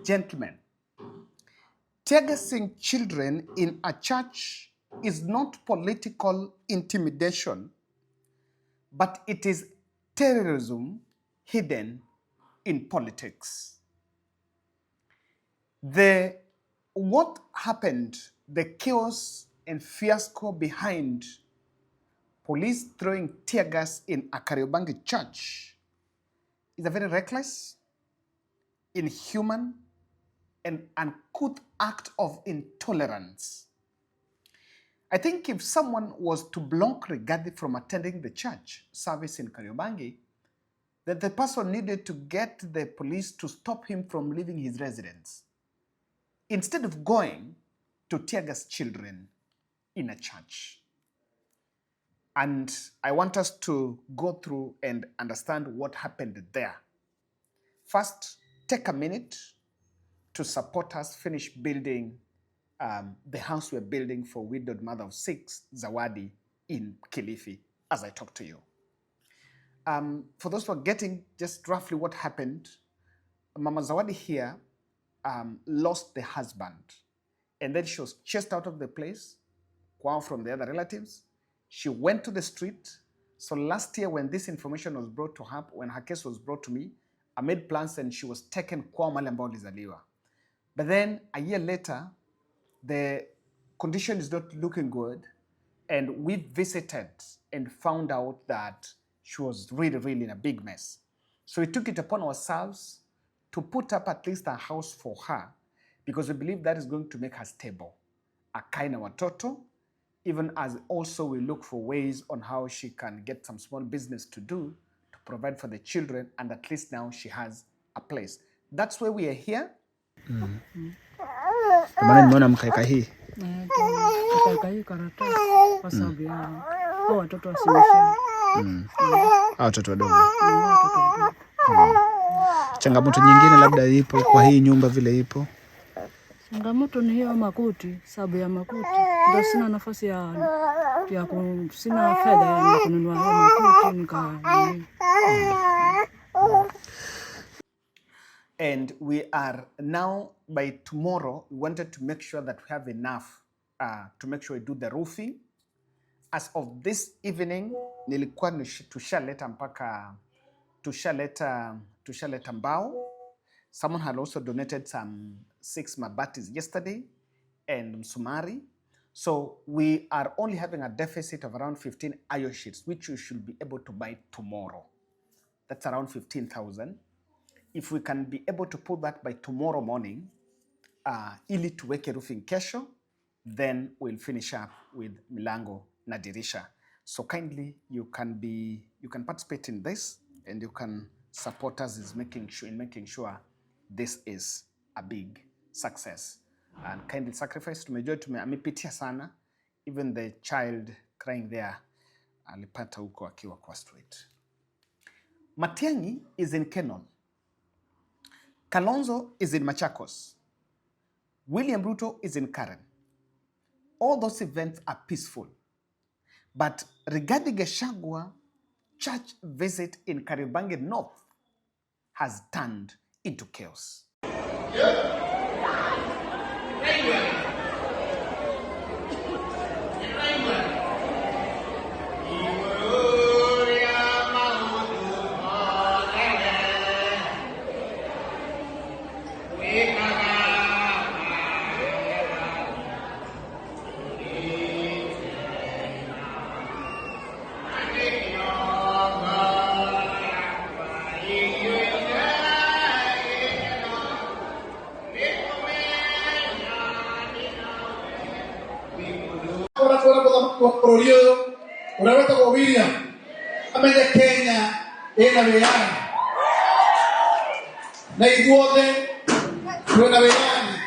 gentlemen, tear-gassing children in a church is not political intimidation, but it is terrorism hidden in politics. What happened, the chaos and fiasco behind police throwing tear gas in a Kariobangi church is a very reckless, inhuman, and uncouth act of intolerance. I think if someone was to block Rigathi from attending the church service in Kariobangi, that the person needed to get the police to stop him from leaving his residence, instead of going to tear gas children in a church. And I want us to go through and understand what happened there. First, take a minute to support us finish building the house we're building for widowed mother of 6, Zawadi, in Kilifi, as I talk to you. For those who are getting just roughly what happened, Mama Zawadi here lost the husband, and then she was chased out of the place from the other relatives. She went to the street. So last year when this information was brought to her, when her case was brought to me, I made plans and she was taken kwa mahali ambao alizaliwa. But then a year later, the condition is not looking good, and we visited and found out that she was really, really in a big mess. So we took it upon ourselves to put up at least a house for her, because we believe that is going to make her stable. Akae na watoto, even as also we look for ways on how she can get some small business to do to provide for the children, and at least now she has a place. That's why we are here. Maana nimeona mkaeka hii. Mkaeka hii karatasi kwa sababu ya hao watoto wasimshe. Watoto wadogo. Changamoto nyingine labda ipo kwa hii nyumba vile ipo? Changamoto ni hiyo makuti, sababu ya makuti. Ndio sina nafasi sina fedha ya kununua makuti And we are now, by tomorrow, we wanted to make sure that we have enough to make sure we do the roofing. As of this evening, nilikuwa tushaleta mbao. Someone had also donated some 6 mabatis yesterday and msumari. So we are only having a deficit of around 15 iron sheets, which we should be able to buy tomorrow. That's around 15,000. If we can be able to put that by tomorrow morning, ili tuweke roofing kesho, then we'll finish up with milango na dirisha. So kindly, you can participate in this, and you can support us in making sure this is a big success. And kindly sacrifice. Amepitia sana. Even the child crying there, alipata huko akiwa kwa street. Matiang'i is in Kenyan. Kalonzo is in Machakos. William Ruto is in Karen. All those events are peaceful. But Rigathi Gachagua church visit in Kariobangi North has turned into chaos. Unaweza kwa William amenya Kenya ina weyani na iguothe kwina weyani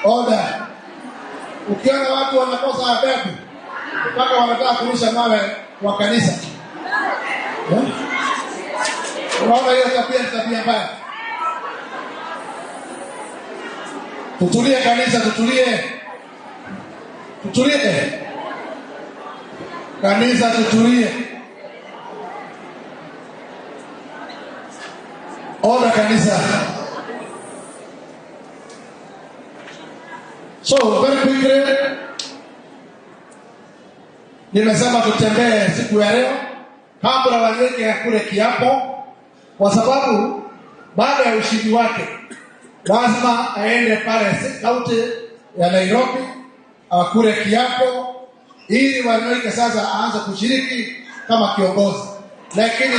order. Ukiona watu wanakosa adabu mpaka wanataka kurusha mawe wa kanisa, unaona hiyo tabia mbaya. Tutulie kanisa, tutulie. Tutulie. Kanisa tutulie. Order kanisa. So very quickly, nimesema tutembee siku ya leo kabla waweke akule kiapo, kwa sababu baada ya ushindi wake lazima aende pale kaunti ya Nairobi akule kiapo ili waweke sasa aanze kushiriki kama kiongozi. Lakini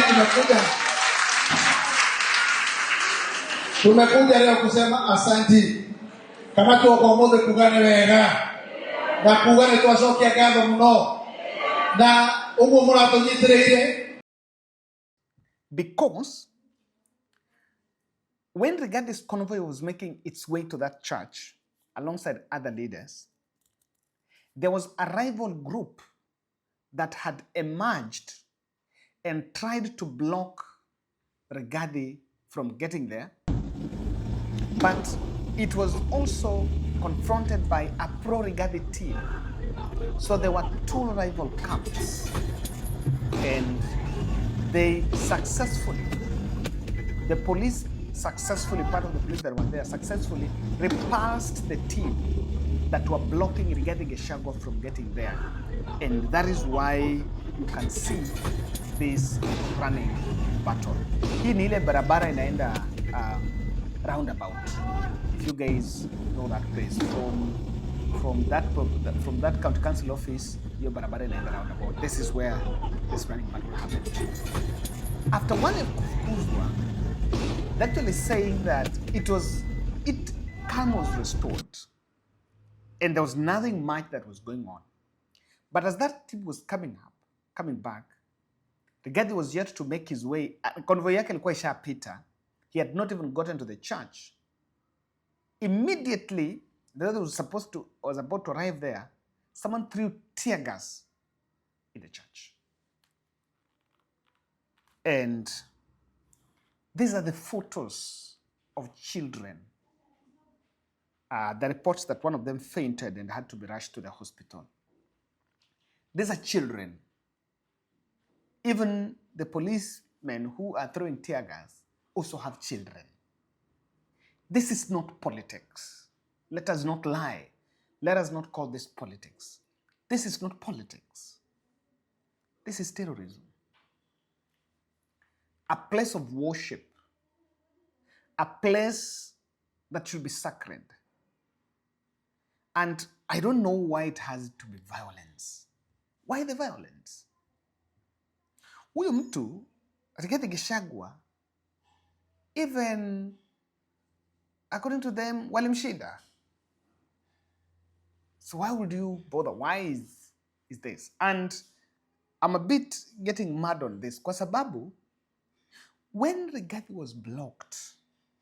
tumekuja leo kusema asanti. Kama tuko moja kugane wega na kugane tuasokia gado mno na umu murato nyitirire. Because when Rigathi's convoy was making its way to that church alongside other leaders, there was a rival group that had emerged and tried to block Rigathi from getting there. But it was also confronted by a pro-Rigathi team. So there were two rival camps. And they successfully, the police successfully, part of the police that were there, successfully repulsed the team that were blocking Rigathi Gachagua from getting there. And that is why you can see this running battle. Hii ni ile barabara inaenda roundabout. If you guys know that place, from that county council office, your barabara inaenda roundabout. This is where this running battle happened. After one Kuzwa, actually saying that calm was restored, and there was nothing much that was going on. But as that team was coming back, Rigathi was yet to make his way. Convoy yake ilikuwa ishapita. He had not even gotten to the church. Immediately, the other was about to arrive there. Someone threw tear gas in the church. And these are the photos of children. The reports that one of them fainted and had to be rushed to the hospital. These are children. Even the policemen who are throwing tear gas also have children. This is not politics. Let us not lie. Let us not call this politics. This is not politics. This is terrorism. A place of worship. A place that should be sacred. And I don't know why it has to be violence. Why the violence? Huyu mtu, Rigathi Gachagua, even according to them, walimshinda. So why would you bother? Why is this? And I'm a bit getting mad on this. Kwa sababu, when Rigathi was blocked,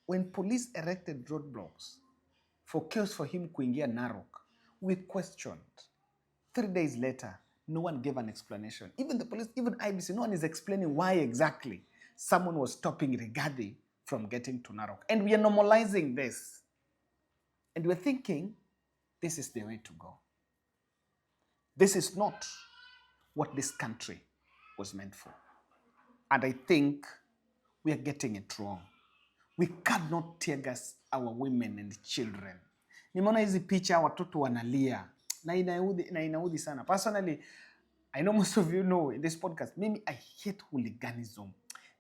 when police erected roadblocks for chaos for him kuingia Narok, we questioned. 3 days later, no one gave an explanation. Even the police, even IBC, no one is explaining why exactly someone was stopping Rigathi from getting to Narok. And we are normalizing this. And we're thinking, this is the way to go. This is not what this country was meant for. And I think we are getting it wrong. We cannot tear gas our women and children. Nimeona hizi picha watoto wanalia na inaudhi sana. Personally, I know most of you know in this podcast, mimi I hate hooliganism.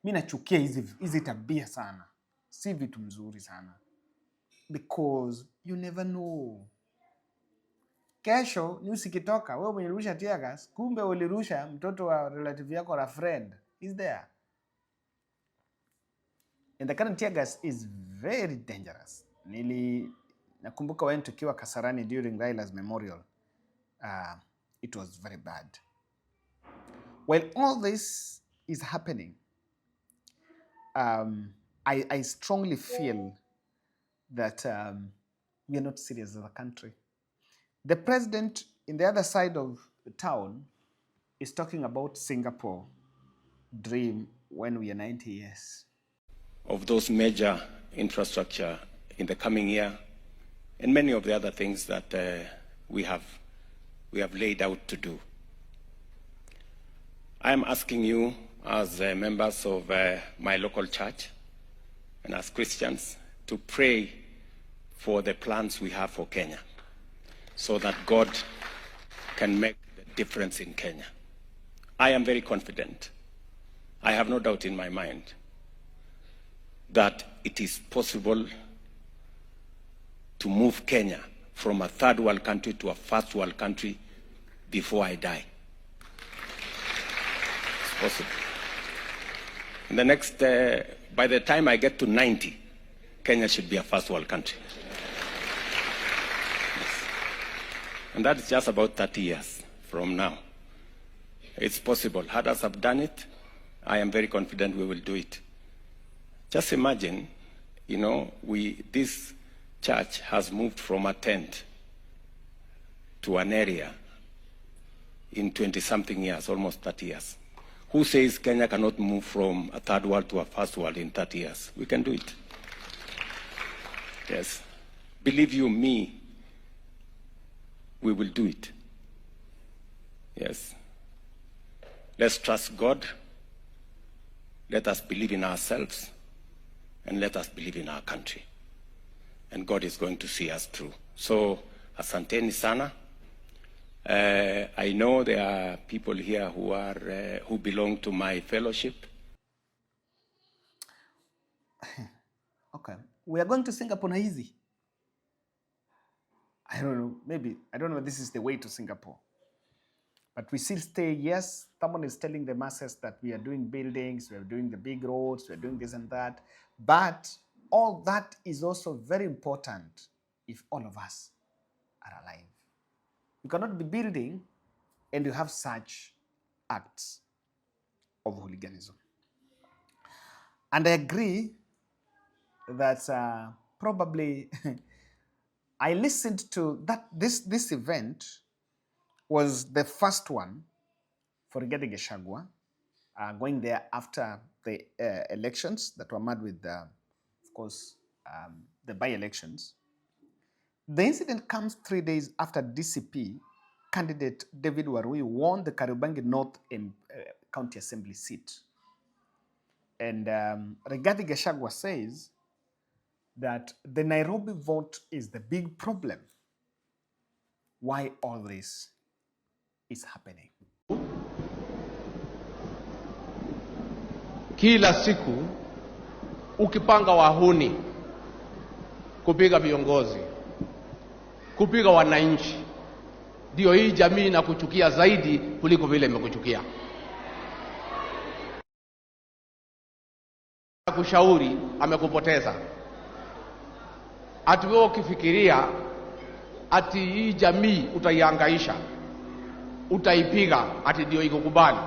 Mimi nachukia hizi tabia sana. Si vitu mzuri sana. Because you never know. Kesho news ikitoka, wewe mwenye ulirusha tear gas, kumbe ulirusha mtoto wa relative yako or a friend is there. And the current tear gas is very dangerous. Nakumbuka when tukiwa Kasarani during Raila's memorial, it was very bad. While all this is happening, I strongly feel that we are not serious as a country. The president in the other side of the town is talking about Singapore dream when we are 90 years. Of those major infrastructure in the coming year, and many of the other things that we have we have laid out to do. I am asking you as members of my local church and as Christians to pray for the plans we have for Kenya so that God can make the difference in Kenya. I am very confident. I have no doubt in my mind that it is possible to move Kenya from a third world country to a first world country before I die. It's possible. In the next, by the time I get to 90, Kenya should be a first world country. Yes. And that is just about 30 years from now. It's possible. Others have done it. I am very confident we will do it. Just imagine, you know, this church has moved from a tent to an area in 20-something years, almost 30 years. Who says Kenya cannot move from a third world to a first world in 30 years? We can do it. Yes. Believe you me, we will do it. Yes. Let's trust God. Let us believe in ourselves. And let us believe in our country. And God is going to see us through. So, asanteni sana. I know there are people here who belong to my fellowship. Okay. We are going to Singapore na hizi. I don't know. Maybe. I don't know if this is the way to Singapore. But we still stay, yes, someone is telling the masses that we are doing buildings, we are doing the big roads, we are doing this and that. But all that is also very important if all of us are alive. You cannot be building and you have such acts of hooliganism. And I agree that probably I listened to that this event was the first one for Rigathi Gachagua, going there after the elections that were made with, of course, the by-elections. The incident comes 3 days after DCP candidate David Warui won the Kariobangi North County Assembly seat. And Rigathi Gachagua says that the Nairobi vote is the big problem. Why all this is happening. Kila siku ukipanga wahuni kupiga viongozi, kupiga wananchi, ndio hii jamii na kuchukia zaidi kuliko vile imekuchukia. Kushauri amekupoteza. Ati wewe ukifikiria ati hii jamii utaihangaisha, utaipiga ati ndio ikukubali,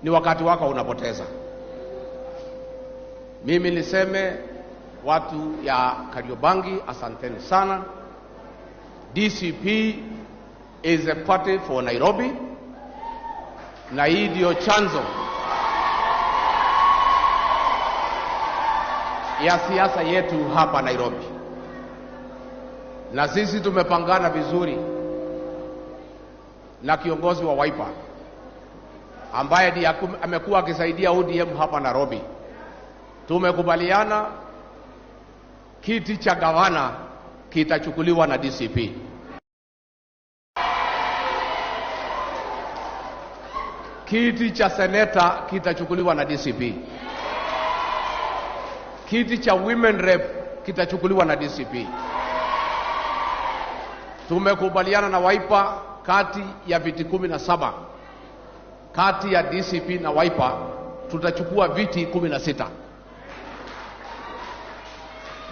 ni wakati wako unapoteza. Mimi niseme watu ya Kariobangi, asanteni sana. DCP is a party for Nairobi, na hii ndio chanzo ya siasa yetu hapa Nairobi. Na sisi tumepangana vizuri na kiongozi wa Wiper ambaye ndiye amekuwa akisaidia ODM hapa Nairobi. Tumekubaliana kiti cha gavana kitachukuliwa na DCP. Kiti cha seneta kitachukuliwa na DCP. Kiti cha women rep kitachukuliwa na DCP. Tumekubaliana na Wiper kati ya viti 17 kati ya DCP na Wiper tutachukua viti 16.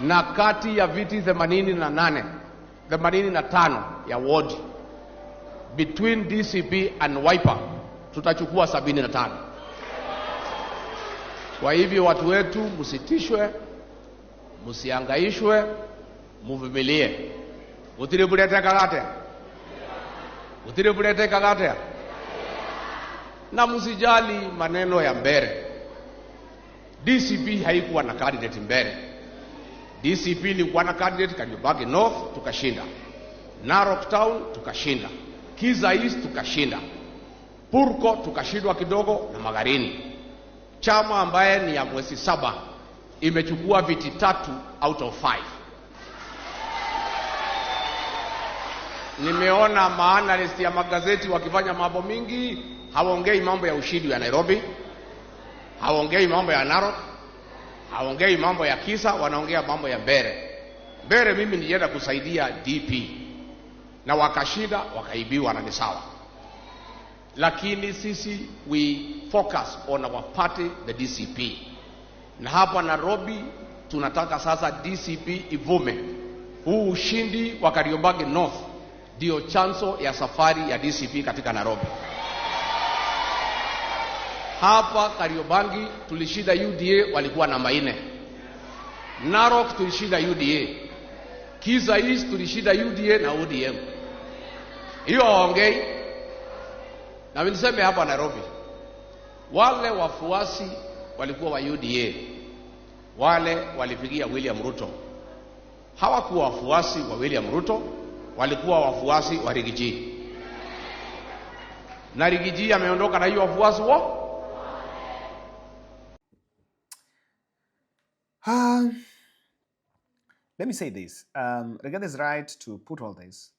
Na kati ya viti 85 ya ward between DCP and Wiper tutachukua 75. Kwa hivyo watu wetu, msitishwe, msihangaishwe, muvumilie. Utiribulete kagate. Na msijali maneno ya mbele. DCP haikuwa na candidate mbele. DCP ilikuwa na candidate Kariobangi North, tukashinda. Narok Town tukashinda. Kiza East tukashinda, Purko tukashindwa kidogo na Magarini. Chama ambaye ni ya mwezi 7 imechukua viti 3 out of 5. Nimeona maanalist ya magazeti wakifanya mambo mingi, hawaongei mambo ya ushindi ya Nairobi, hawaongei mambo ya Narok, hawaongei mambo ya Kisa, wanaongea mambo ya Mbere. Mbere mimi nilienda kusaidia DP na wakashinda, wakaibiwa na ni sawa. Lakini sisi we focus on our party, the DCP. Na hapa Nairobi tunataka sasa DCP ivume. Huu ushindi wa Kariobangi North ndio chanzo ya safari ya DCP katika Nairobi. Hapa Kariobangi tulishinda UDA, walikuwa namba 4. Narok tulishinda UDA. Kiza East tulishinda UDA na ODM. Hiyo waongei. Na niseme hapa Nairobi, wale wafuasi walikuwa wa UDA, wale walipigia William Ruto, hawakuwa wafuasi wa William Ruto, walikuwa wafuasi wa Rigathi. Na Rigathi ameondoka na hiyo wafuasi wao. Let me say this. Rigathi is right to put all this.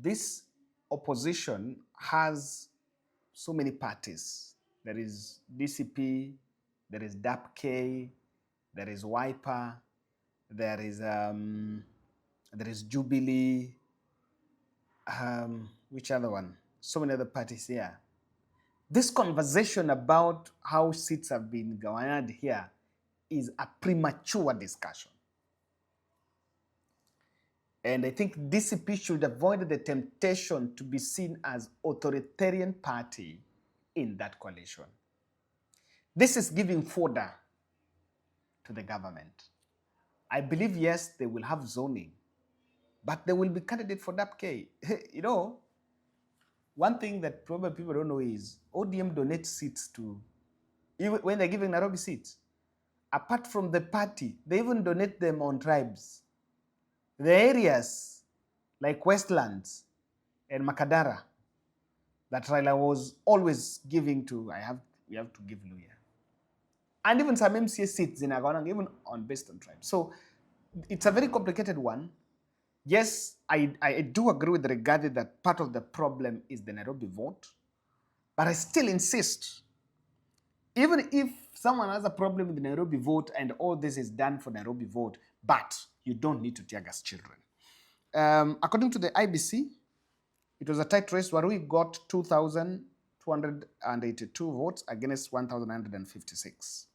This opposition has so many parties. There is DCP, there is DAP-K, there is Wiper, there is Jubilee. Which other one? So many other parties here. This conversation about how seats have been garnered here is a premature discussion. And I think DCP should avoid the temptation to be seen as authoritarian party in that coalition. This is giving fodder to the government. I believe, yes, they will have zoning, but they will be candidate for DAP-K. You know, one thing that probably people don't know is ODM donates seats to, even when they're giving Nairobi seats, apart from the party, they even donate them on tribes. The areas like Westlands and Makadara that Raila was always giving to, we have to give Luya. And even some MCA seats in Agonang, even based on tribes. So it's a very complicated one. Yes, I do agree with Rigathi that part of the problem is the Nairobi vote. But I still insist, even if someone has a problem with the Nairobi vote and all this is done for Nairobi vote, but you don't need to tear gas children. According to the IBC, it was a tight race. Warui got 2,282 votes against 1,956.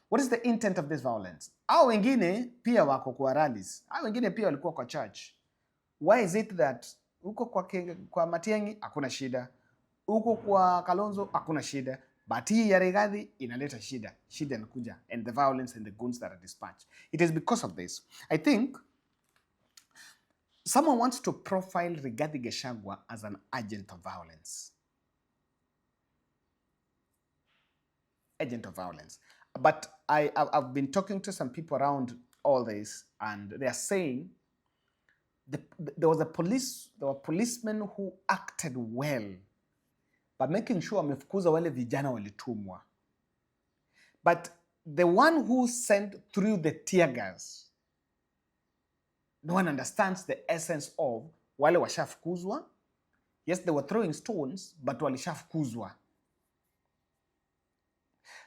What is the intent of this violence? Hao wengine pia wako kwa rallies. Hao wengine pia walikuwa kwa church. Why is it that uko kwa Matiang'i hakuna shida, uko kwa Kalonzo hakuna shida, but hii ya Rigathi inaleta shida. Shida inakuja, and the violence and the goons that are dispatched. It is because of this. I think someone wants to profile Rigathi Gachagua as an agent of violence. Agent of violence. But I've been talking to some people around all this, and they are saying there were policemen who acted well by making sure wamefukuza wale vijana walitumwa. But the one who sent through the tear gas, no one understands the essence of wale washafukuzwa. Yes, they were throwing stones, but walishafukuzwa.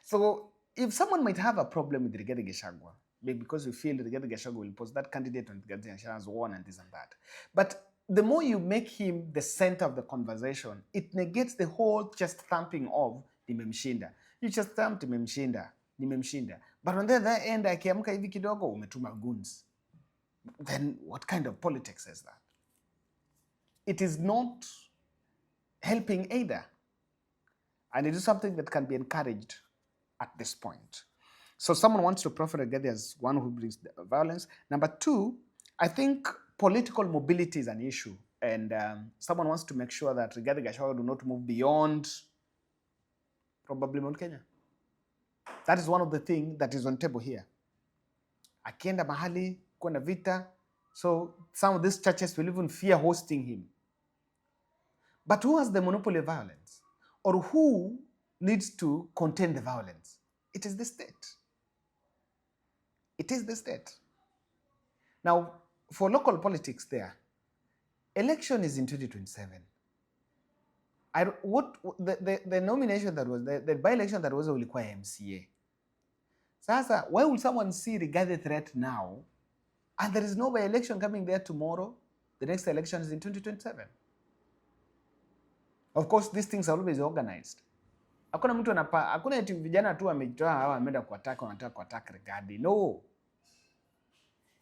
So if someone might have a problem with Rigathi Gachagua, because we feel Rigathi Gachagua will post that candidate and Rigathi Gachagua has won and this and that. But the more you make him the center of the conversation, it negates the whole chest thumping of nimemshinda. You just thumped nimemshinda, nimemshinda. But on the other end, akiamka hivi kidogo umetuma goons. Then what kind of politics is that? It is not helping either. And it is something that can be encouraged at this point. So someone wants to profile Rigathi as one who brings violence. Number two, I think political mobility is an issue. And someone wants to make sure that Rigathi Gachagua do not move beyond probably Mount Kenya. That is one of the things that is on table here. Akienda mahali, kwenda vita. So some of these churches will even fear hosting him. But who has the monopoly of violence? Or who needs to contain the violence? It is the state. It is the state. Now, for local politics there, election is in 2027. The nomination that was, the by-election that was ulikuwa MCA. Sasa, why would someone see Rigathi threat now, and there is no by-election coming there tomorrow? The next election is in 2027. Of course, these things are always organized. Hakuna mtu hakuna eti vijana tu wamejitoa hawa wameenda kuattack, wanataka kuattack Rigathi. No.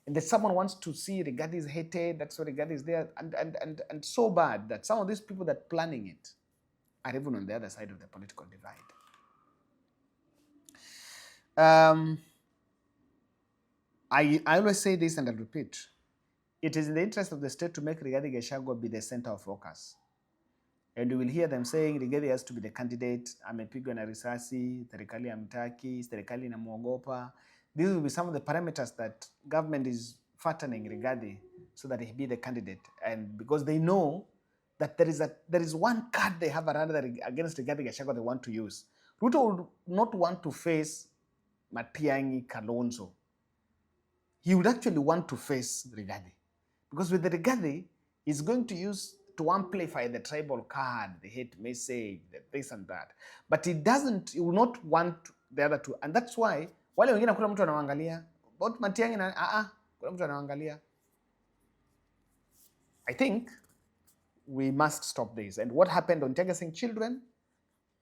And that someone wants to see Rigathi is hated, that's why Rigathi is there, and so bad that some of these people that planning it are even on the other side of the political divide. I always say this and I'll repeat. It is in the interest of the state to make Rigathi Gachagua be the center of focus. And you will hear them saying Rigathi has to be the candidate, amepigwa na risasi, serikali hamtaki, serikali inamuogopa. These will be some of the parameters that government is fattening Rigathi so that he be the candidate. And because they know that there is one card they have against Rigathi Gachagua they want to use. Ruto would not want to face Matiang'i, Kalonzo. He would actually want to face Rigathi. Because with the Rigathi, he's going to use to amplify the tribal card, the hate message, the this and that. But he will not want the other two. And that's why, wale wengine kuna mtu anawaangalia, about Matiang'i na kuna mtu anawaangalia. I think we must stop this. And what happened on targeting children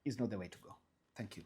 is not the way to go. Thank you.